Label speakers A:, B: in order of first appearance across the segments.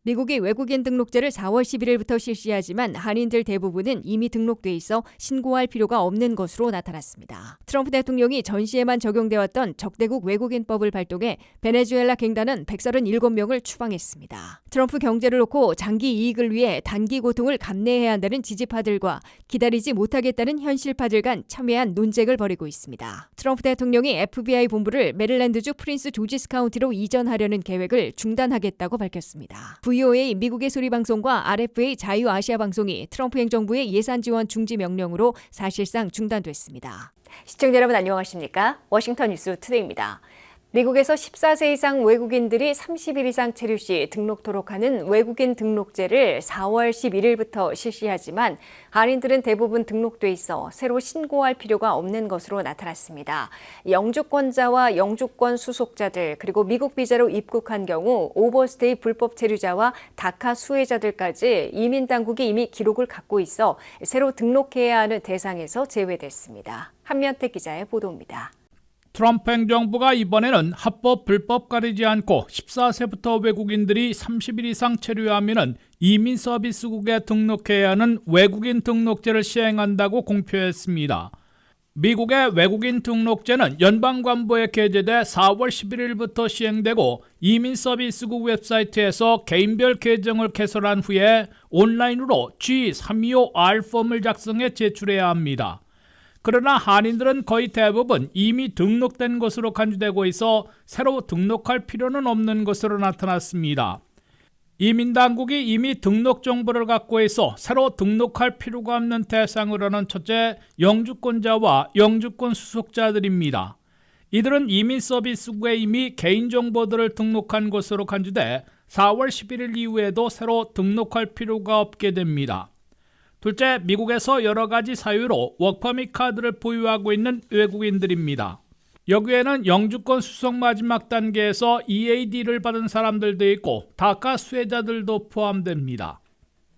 A: 미국이 외국인 등록제를 4월 11일부터 실시하지만 한인들 대부분은 이미 등록돼 있어 신고할 필요가 없는 것으로 나타났습니다. 트럼프 대통령이 전시에만 적용돼 왔던 적대국 외국인법을 발동해 베네수엘라 갱단은 137명을 추방했습니다. 트럼프 경제를 놓고 장기 이익을 위해 단기 고통을 감내해야 한다는 지지파들과 기다리지 못하겠다는 현실파들 간 첨예한 논쟁을 벌이고 있습니다. 트럼프 대통령이 FBI 본부를 메릴랜드주 프린스 조지스 카운티로 이전하려는 계획을 중단하겠다고 밝혔습니다. VOA 미국의 소리방송과 RFA 자유아시아 방송이 트럼프 행정부의 예산 지원 중지 명령으로 사실상 중단됐습니다. 시청자 여러분 안녕하십니까? 워싱턴 뉴스 투데이입니다. 미국에서 14세 이상 외국인들이 30일 이상 체류 시 등록토록 하는 외국인 등록제를 4월 11일부터 실시하지만 한인들은 대부분 등록돼 있어 새로 신고할 필요가 없는 것으로 나타났습니다. 영주권자와 영주권 수속자들 그리고 미국 비자로 입국한 경우 오버스테이 불법 체류자와 다카 수혜자들까지 이민 당국이 이미 기록을 갖고 있어 새로 등록해야 하는 대상에서 제외됐습니다. 한면택 기자의 보도입니다.
B: 트럼프 행정부가 이번에는 합법, 불법 가리지 않고 14세부터 외국인들이 30일 이상 체류하면 이민 서비스국에 등록해야 하는 외국인 등록제를 시행한다고 공표했습니다. 미국의 외국인 등록제는 연방관부에 게재돼 4월 11일부터 시행되고 이민 서비스국 웹사이트에서 개인별 계정을 개설한 후에 온라인으로 G325R 폼을 작성해 제출해야 합니다. 그러나 한인들은 거의 대부분 이미 등록된 것으로 간주되고 있어 새로 등록할 필요는 없는 것으로 나타났습니다. 이민당국이 이미 등록 정보를 갖고 있어 새로 등록할 필요가 없는 대상으로는 첫째, 영주권자와 영주권 수속자들입니다. 이들은 이민 서비스국에 이미 개인정보들을 등록한 것으로 간주돼 4월 11일 이후에도 새로 등록할 필요가 없게 됩니다. 둘째, 미국에서 여러 가지 사유로 워크퍼밋 카드를 보유하고 있는 외국인들입니다. 여기에는 영주권 수속 마지막 단계에서 EAD를 받은 사람들도 있고 다카 수혜자들도 포함됩니다.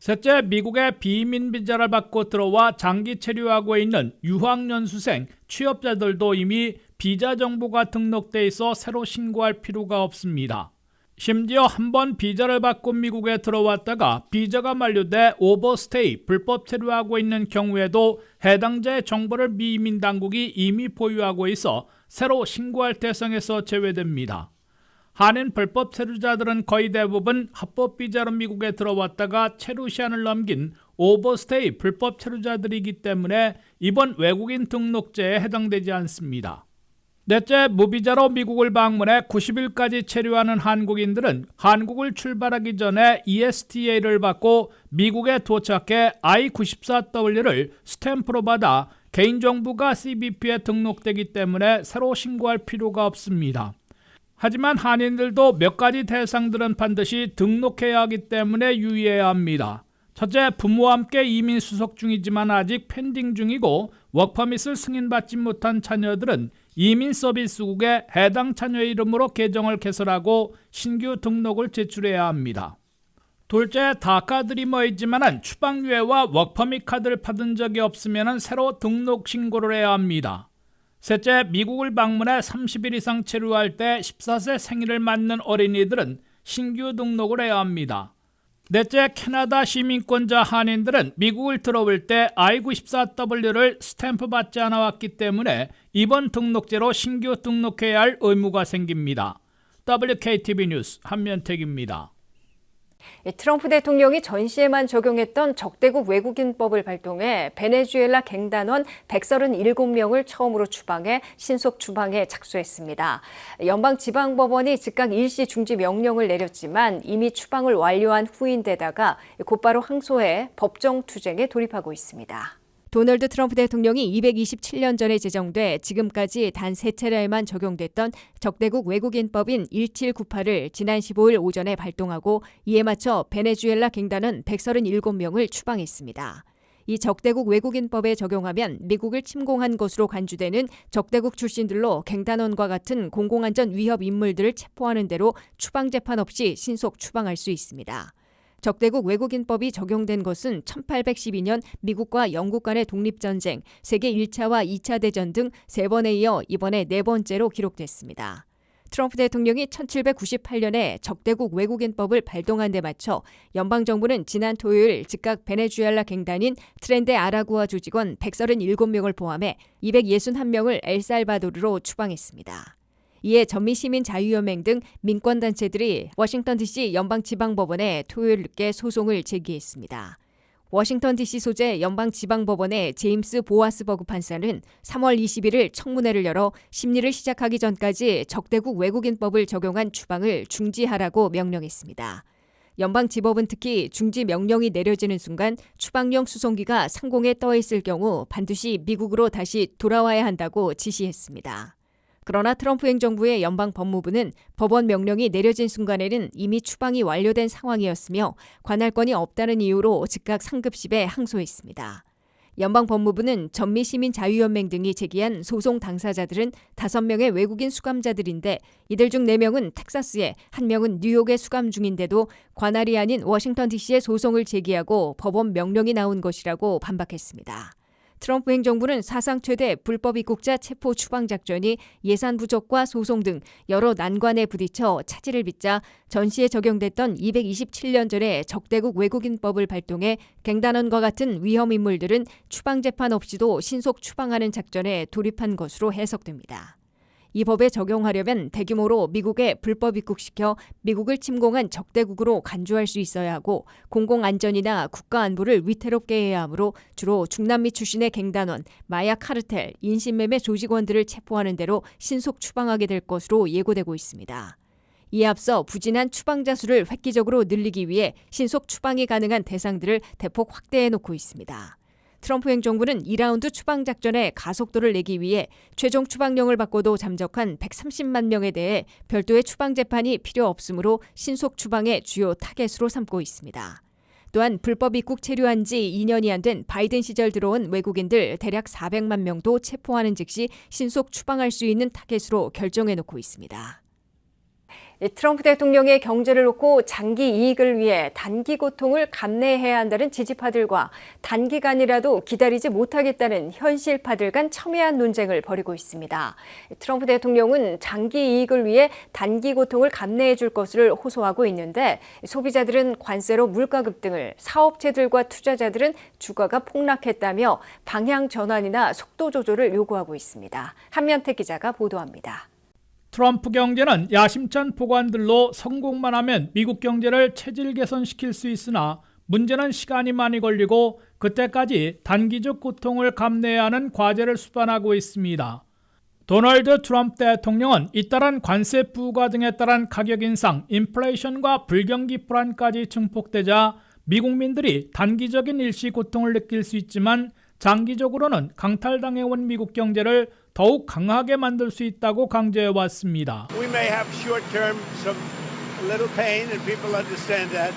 B: 셋째, 미국의 비이민 비자를 받고 들어와 장기 체류하고 있는 유학연수생, 취업자들도 이미 비자 정보가 등록돼 있어 새로 신고할 필요가 없습니다. 심지어 한번 비자를 받고 미국에 들어왔다가 비자가 만료돼 오버스테이, 불법 체류하고 있는 경우에도 해당자의 정보를 미이민 당국이 이미 보유하고 있어 새로 신고할 대상에서 제외됩니다. 한인 불법 체류자들은 거의 대부분 합법 비자로 미국에 들어왔다가 체류 시한을 넘긴 오버스테이, 불법 체류자들이기 때문에 이번 외국인 등록제에 해당되지 않습니다. 넷째, 무비자로 미국을 방문해 90일까지 체류하는 한국인들은 한국을 출발하기 전에 ESTA를 받고 미국에 도착해 I-94W를 스탬프로 받아 개인정보가 CBP에 등록되기 때문에 새로 신고할 필요가 없습니다. 하지만 한인들도 몇 가지 대상들은 반드시 등록해야 하기 때문에 유의해야 합니다. 첫째, 부모와 함께 이민 수속 중이지만 아직 펜딩 중이고 워크퍼밋을 승인받지 못한 자녀들은 이민 서비스국에 해당 자녀의 이름으로 계정을 개설하고 신규 등록을 제출해야 합니다. 둘째, 다카 드리머이지만 추방유예와 워크퍼밋 카드를 받은 적이 없으면 새로 등록 신고를 해야 합니다. 셋째, 미국을 방문해 30일 이상 체류할 때 14세 생일을 맞는 어린이들은 신규 등록을 해야 합니다. 넷째, 캐나다 시민권자 한인들은 미국을 들어올 때 I-94W를 스탬프 받지 않아 왔기 때문에 이번 등록제로 신규 등록해야 할 의무가 생깁니다. WKTV 뉴스 한면택입니다.
A: 트럼프 대통령이 전시에만 적용했던 적대국 외국인법을 발동해 베네수엘라 갱단원 137명을 처음으로 추방해 신속 추방에 착수했습니다. 연방지방법원이 즉각 일시 중지 명령을 내렸지만 이미 추방을 완료한 후인데다가 곧바로 항소해 법정 투쟁에 돌입하고 있습니다. 도널드 트럼프 대통령이 227년 전에 제정돼 지금까지 단 3차례에만 적용됐던 적대국 외국인법인 1798을 지난 15일 오전에 발동하고 이에 맞춰 베네수엘라 갱단은 137명을 추방했습니다. 이 적대국 외국인법에 적용하면 미국을 침공한 것으로 간주되는 적대국 출신들로 갱단원과 같은 공공안전 위협 인물들을 체포하는 대로 추방재판 없이 신속 추방할 수 있습니다. 적대국 외국인법이 적용된 것은 1812년 미국과 영국 간의 독립전쟁, 세계 1차와 2차 대전 등 3번에 이어 이번에 4번째로 기록됐습니다. 트럼프 대통령이 1798년에 적대국 외국인법을 발동한 데 맞춰 연방정부는 지난 토요일 즉각 베네수엘라 갱단인 트렌데 아라구아 조직원 137명을 포함해 261명을 엘살바도르로 추방했습니다. 이에 전미시민자유연맹 등 민권단체들이 워싱턴 DC 연방지방법원에 토요일 늦게 소송을 제기했습니다. 워싱턴 DC 소재 연방지방법원의 제임스 보아스버그 판사는 3월 21일 청문회를 열어 심리를 시작하기 전까지 적대국 외국인법을 적용한 추방을 중지하라고 명령했습니다. 연방지법은 특히 중지 명령이 내려지는 순간 추방령 수송기가 상공에 떠 있을 경우 반드시 미국으로 다시 돌아와야 한다고 지시했습니다. 그러나 트럼프 행정부의 연방법무부는 법원 명령이 내려진 순간에는 이미 추방이 완료된 상황이었으며 관할권이 없다는 이유로 즉각 상급심에 항소했습니다. 연방법무부는 전미시민자유연맹 등이 제기한 소송 당사자들은 5명의 외국인 수감자들인데 이들 중 4명은 텍사스에, 1명은 뉴욕에 수감 중인데도 관할이 아닌 워싱턴 DC에 소송을 제기하고 법원 명령이 나온 것이라고 반박했습니다. 트럼프 행정부는 사상 최대 불법 입국자 체포 추방 작전이 예산 부족과 소송 등 여러 난관에 부딪혀 차질을 빚자 전시에 적용됐던 227년 전의 적대국 외국인법을 발동해 갱단원과 같은 위험 인물들은 추방 재판 없이도 신속 추방하는 작전에 돌입한 것으로 해석됩니다. 이 법에 적용하려면 대규모로 미국에 불법 입국시켜 미국을 침공한 적대국으로 간주할 수 있어야 하고 공공안전이나 국가안보를 위태롭게 해야 하므로 주로 중남미 출신의 갱단원, 마약 카르텔, 인신매매 조직원들을 체포하는 대로 신속 추방하게 될 것으로 예고되고 있습니다. 이에 앞서 부진한 추방자 수를 획기적으로 늘리기 위해 신속 추방이 가능한 대상들을 대폭 확대해 놓고 있습니다. 트럼프 행정부는 2라운드 추방 작전에 가속도를 내기 위해 최종 추방령을 받고도 잠적한 130만 명에 대해 별도의 추방 재판이 필요 없으므로 신속 추방의 주요 타겟으로 삼고 있습니다. 또한 불법 입국 체류한 지 2년이 안 된 바이든 시절 들어온 외국인들 대략 400만 명도 체포하는 즉시 신속 추방할 수 있는 타겟으로 결정해 놓고 있습니다. 트럼프 대통령의 경제를 놓고 장기 이익을 위해 단기 고통을 감내해야 한다는 지지파들과 단기간이라도 기다리지 못하겠다는 현실파들 간 첨예한 논쟁을 벌이고 있습니다. 트럼프 대통령은 장기 이익을 위해 단기 고통을 감내해 줄 것을 호소하고 있는데 소비자들은 관세로 물가 급등을, 사업체들과 투자자들은 주가가 폭락했다며 방향 전환이나 속도 조절을 요구하고 있습니다. 한면택 기자가 보도합니다.
B: 트럼프 경제는 야심찬 포관들로 성공만 하면 미국 경제를 체질 개선시킬 수 있으나 문제는 시간이 많이 걸리고 그때까지 단기적 고통을 감내해야 하는 과제를 수반하고 있습니다. 도널드 트럼프 대통령은 잇따른 관세 부과 등에 따른 가격 인상, 인플레이션과 불경기 불안까지 증폭되자 미국민들이 단기적인 일시 고통을 느낄 수 있지만 장기적으로는 강탈당해온 미국 경제를 더욱 강하게 만들 수 있다고 강조해왔습니다.
C: We may have short term some little pain and people understand that,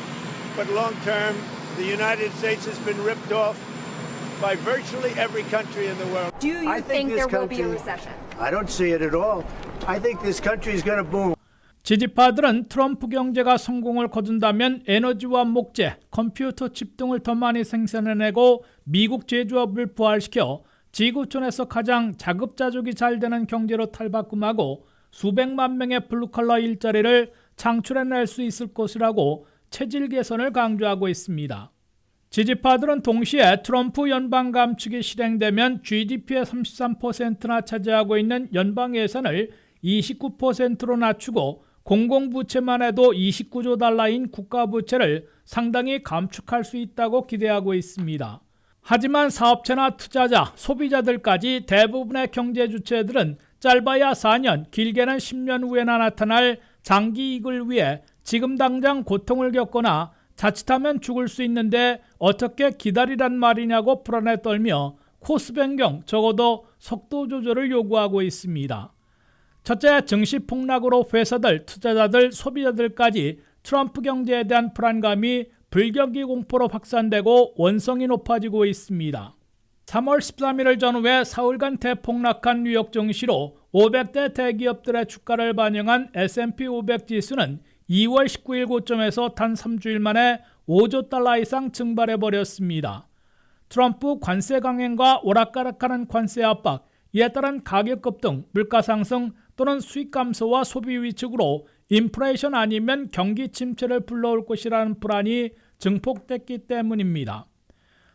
C: but long term the United States has been ripped off by virtually every country in the world.
D: Do you think there will be a recession?
C: I don't see it at all. I think this country is going to boom.
B: 지지파들은 트럼프 경제가 성공을 거둔다면 에너지와 목재, 컴퓨터 칩 등을 더 많이 생산해내고 미국 제조업을 부활시켜 지구촌에서 가장 자급자족이 잘 되는 경제로 탈바꿈하고 수백만 명의 블루컬러 일자리를 창출해낼 수 있을 것이라고 체질 개선을 강조하고 있습니다. 지지파들은 동시에 트럼프 연방 감축이 실행되면 GDP의 33%나 차지하고 있는 연방 예산을 29%로 낮추고 공공부채만 해도 29조 달러인 국가부채를 상당히 감축할 수 있다고 기대하고 있습니다. 하지만 사업체나 투자자, 소비자들까지 대부분의 경제 주체들은 짧아야 4년, 길게는 10년 후에나 나타날 장기 이익을 위해 지금 당장 고통을 겪거나 자칫하면 죽을 수 있는데 어떻게 기다리란 말이냐고 불안에 떨며 코스 변경, 적어도 속도 조절을 요구하고 있습니다. 첫째, 증시 폭락으로 회사들, 투자자들, 소비자들까지 트럼프 경제에 대한 불안감이 불경기 공포로 확산되고 원성이 높아지고 있습니다. 3월 13일을 전후에 사흘간 대폭락한 뉴욕 증시로 500대 대기업들의 주가를 반영한 S&P 500 지수는 2월 19일 고점에서 단 3주일 만에 5조 달러 이상 증발해버렸습니다. 트럼프 관세 강행과 오락가락하는 관세 압박, 이에 따른 가격 급등, 물가 상승 또는 수익 감소와 소비 위축으로 인플레이션 아니면 경기 침체를 불러올 것이라는 불안이 증폭됐기 때문입니다.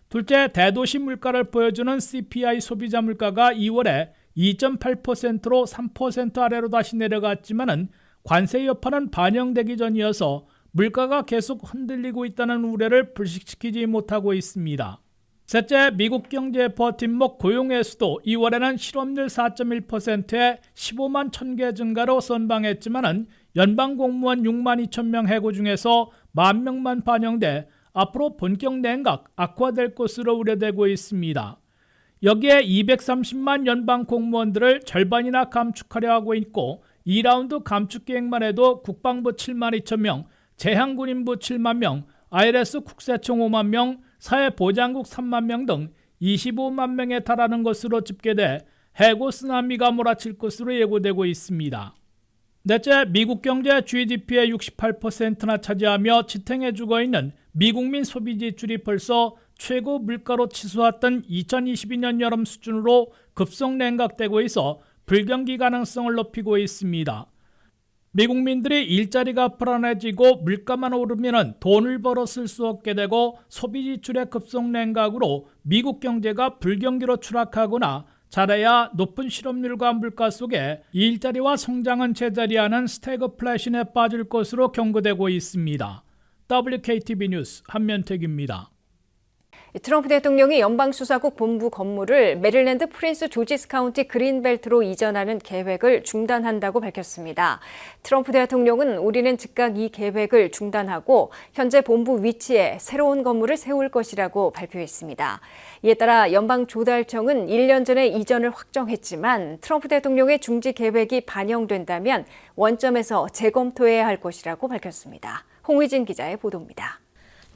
B: 둘째, 대도시 물가를 보여주는 CPI 소비자 물가가 2월에 2.8%로 3% 아래로 다시 내려갔지만은 관세 여파는 반영되기 전이어서 물가가 계속 흔들리고 있다는 우려를 불식시키지 못하고 있습니다. 셋째, 미국 경제의 버팀목 고용의 수도 2월에는 실업률 4.1%에 15만 1000개 증가로 선방했지만은 연방 공무원 6만 2천 명 해고 중에서 1만 명만 반영돼 앞으로 본격 냉각, 악화될 것으로 우려되고 있습니다. 여기에 230만 연방 공무원들을 절반이나 감축하려 하고 있고 2라운드 감축 계획만 해도 국방부 7만 2천 명, 제향군인부 7만 명, IRS 국세청 5만 명, 사회보장국 3만 명 등 25만 명에 달하는 것으로 집계돼 해고 쓰나미가 몰아칠 것으로 예고되고 있습니다. 넷째, 미국 경제 GDP의 68%나 차지하며 지탱해 주고 있는 미국민 소비 지출이 벌써 최고 물가로 치솟았던 2022년 여름 수준으로 급속 냉각되고 있어 불경기 가능성을 높이고 있습니다. 미국민들이 일자리가 불안해지고 물가만 오르면 돈을 벌어 쓸 수 없게 되고 소비 지출의 급속 냉각으로 미국 경제가 불경기로 추락하거나 잘해야 높은 실업률과 물가 속에 일자리와 성장은 제자리하는 스태그플래션에 빠질 것으로 경고되고 있습니다. WKTV 뉴스 한면택입니다.
A: 트럼프 대통령이 연방수사국 본부 건물을 메릴랜드 프린스 조지스 카운티 그린벨트로 이전하는 계획을 중단한다고 밝혔습니다. 트럼프 대통령은 우리는 즉각 이 계획을 중단하고 현재 본부 위치에 새로운 건물을 세울 것이라고 발표했습니다. 이에 따라 연방조달청은 1년 전에 이전을 확정했지만 트럼프 대통령의 중지 계획이 반영된다면 원점에서 재검토해야 할 것이라고 밝혔습니다. 홍의진 기자의 보도입니다.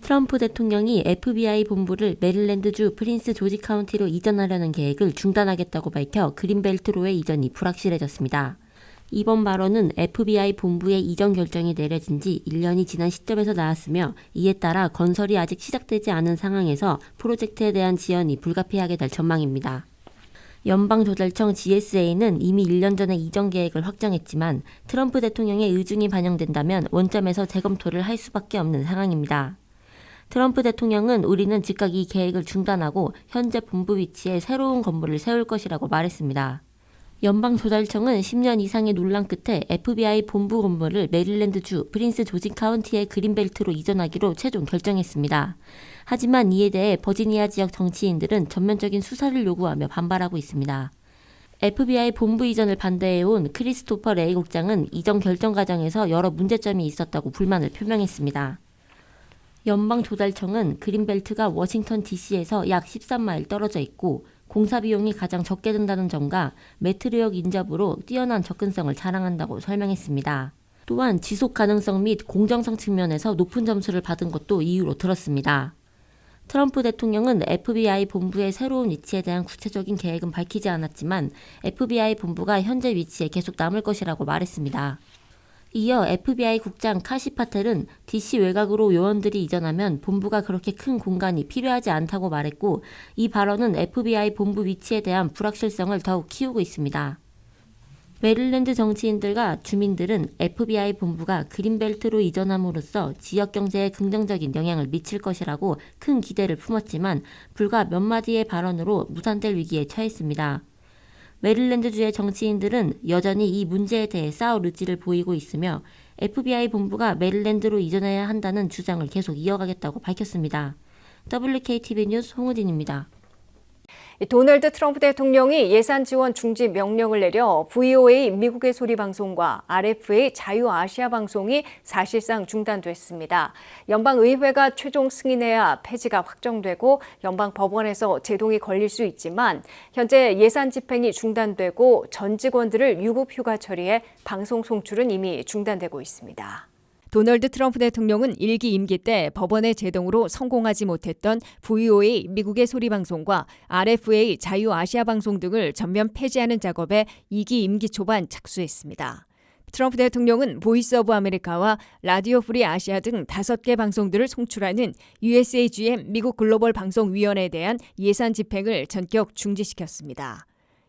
E: 트럼프 대통령이 FBI 본부를 메릴랜드주 프린스 조지 카운티로 이전하려는 계획을 중단하겠다고 밝혀 그린벨트로의 이전이 불확실해졌습니다. 이번 발언은 FBI 본부의 이전 결정이 내려진 지 1년이 지난 시점에서 나왔으며 이에 따라 건설이 아직 시작되지 않은 상황에서 프로젝트에 대한 지연이 불가피하게 될 전망입니다. 연방조달청 GSA는 이미 1년 전에 이전 계획을 확정했지만 트럼프 대통령의 의중이 반영된다면 원점에서 재검토를 할 수밖에 없는 상황입니다. 트럼프 대통령은 우리는 즉각 이 계획을 중단하고 현재 본부 위치에 새로운 건물을 세울 것이라고 말했습니다. 연방조달청은 10년 이상의 논란 끝에 FBI 본부 건물을 메릴랜드주 프린스 조지 카운티의 그린벨트로 이전하기로 최종 결정했습니다. 하지만 이에 대해 버지니아 지역 정치인들은 전면적인 수사를 요구하며 반발하고 있습니다. FBI 본부 이전을 반대해온 크리스토퍼 레이 국장은 이전 결정 과정에서 여러 문제점이 있었다고 불만을 표명했습니다. 연방조달청은 그린벨트가 워싱턴 DC에서 약 13마일 떨어져 있고 공사 비용이 가장 적게 든다는 점과 메트로역 인접으로 뛰어난 접근성을 자랑한다고 설명했습니다. 또한 지속 가능성 및 공정성 측면에서 높은 점수를 받은 것도 이유로 들었습니다. 트럼프 대통령은 FBI 본부의 새로운 위치에 대한 구체적인 계획은 밝히지 않았지만 FBI 본부가 현재 위치에 계속 남을 것이라고 말했습니다. 이어 FBI 국장 카시 파텔은 DC 외곽으로 요원들이 이전하면 본부가 그렇게 큰 공간이 필요하지 않다고 말했고 이 발언은 FBI 본부 위치에 대한 불확실성을 더욱 키우고 있습니다. 메릴랜드 정치인들과 주민들은 FBI 본부가 그린벨트로 이전함으로써 지역 경제에 긍정적인 영향을 미칠 것이라고 큰 기대를 품었지만 불과 몇 마디의 발언으로 무산될 위기에 처했습니다. 메릴랜드주의 정치인들은 여전히 이 문제에 대해 싸울 의지를 보이고 있으며 FBI 본부가 메릴랜드로 이전해야 한다는 주장을 계속 이어가겠다고 밝혔습니다. WKTV 뉴스 홍우진입니다.
A: 도널드 트럼프 대통령이 예산 지원 중지 명령을 내려 VOA 미국의 소리 방송과 RFA 자유아시아 방송이 사실상 중단됐습니다. 연방의회가 최종 승인해야 폐지가 확정되고 연방법원에서 제동이 걸릴 수 있지만 현재 예산 집행이 중단되고 전 직원들을 유급 휴가 처리해 방송 송출은 이미 중단되고 있습니다. 도널드 트럼프 대통령은 1기 임기 때 법원의 제동으로 성공하지 못했던 VOA 미국의 소리방송과 RFA 자유아시아방송 등을 전면 폐지하는 작업에 2기 임기 초반 착수했습니다. 트럼프 대통령은 보이스 오브 아메리카와 라디오 프리 아시아 등 5개 방송들을 송출하는 USAGM 미국 글로벌 방송위원회에 대한 예산 집행을 전격 중지시켰습니다.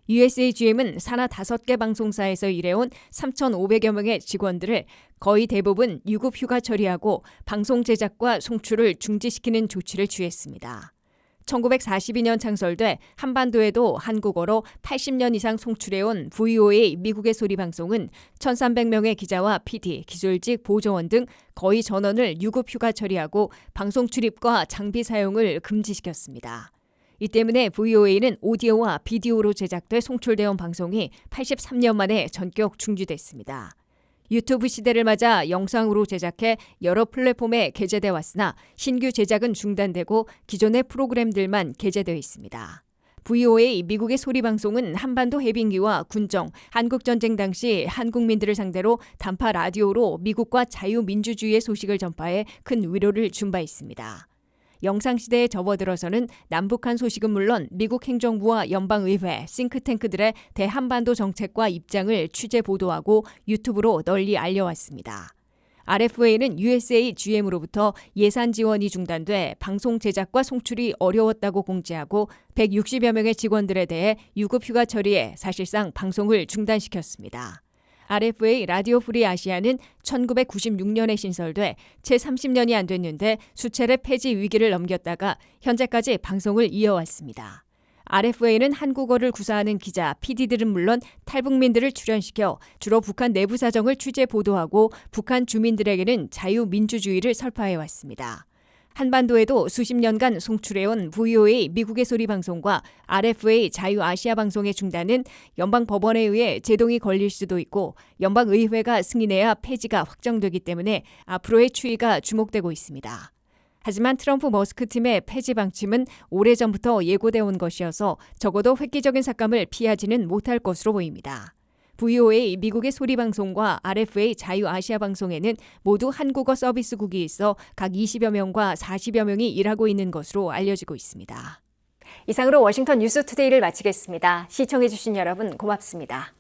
A: USAGM은 산하 5개 방송사에서 일해온 3,500여 명의 직원들을 거의 대부분 유급 휴가 처리하고 방송 제작과 송출을 중지시키는 조치를 취했습니다. 1942년 창설돼 한반도에도 한국어로 80년 이상 송출해온 VOA 미국의 소리 방송은 1,300명의 기자와 PD, 기술직, 보조원 등 거의 전원을 유급 휴가 처리하고 방송 출입과 장비 사용을 금지시켰습니다. 이 때문에 VOA는 오디오와 비디오로 제작돼 송출되어 온 방송이 83년 만에 전격 중지됐습니다. 유튜브 시대를 맞아 영상으로 제작해 여러 플랫폼에 게재돼 왔으나 신규 제작은 중단되고 기존의 프로그램들만 게재되어 있습니다. VOA 미국의 소리 방송은 한반도 해빙기와 군정, 한국전쟁 당시 한국민들을 상대로 단파 라디오로 미국과 자유민주주의의 소식을 전파해 큰 위로를 준 바 있습니다. 영상시대에 접어들어서는 남북한 소식은 물론 미국 행정부와 연방의회, 싱크탱크들의 대한반도 정책과 입장을 취재 보도하고 유튜브로 널리 알려왔습니다. RFA는 USAGM으로부터 예산 지원이 중단돼 방송 제작과 송출이 어려웠다고 공지하고 160여 명의 직원들에 대해 유급 휴가 처리해 사실상 방송을 중단시켰습니다. RFA 라디오 프리 아시아는 1996년에 신설돼 채 30년이 안 됐는데 수차례 폐지 위기를 넘겼다가 현재까지 방송을 이어왔습니다. RFA는 한국어를 구사하는 기자, PD들은 물론 탈북민들을 출연시켜 주로 북한 내부 사정을 취재 보도하고 북한 주민들에게는 자유민주주의를 설파해왔습니다. 한반도에도 수십 년간 송출해온 VOA 미국의 소리 방송과 RFA 자유아시아 방송의 중단은 연방법원에 의해 제동이 걸릴 수도 있고 연방의회가 승인해야 폐지가 확정되기 때문에 앞으로의 추이가 주목되고 있습니다. 하지만 트럼프 머스크 팀의 폐지 방침은 오래전부터 예고되어 온 것이어서 적어도 획기적인 삭감을 피하지는 못할 것으로 보입니다. VOA 미국의 소리 방송과 RFA 자유아시아 방송에는 모두 한국어 서비스국이 있어 각 20여 명과 40여 명이 일하고 있는 것으로 알려지고 있습니다. 이상으로 워싱턴 뉴스투데이를 마치겠습니다. 시청해주신 여러분 고맙습니다.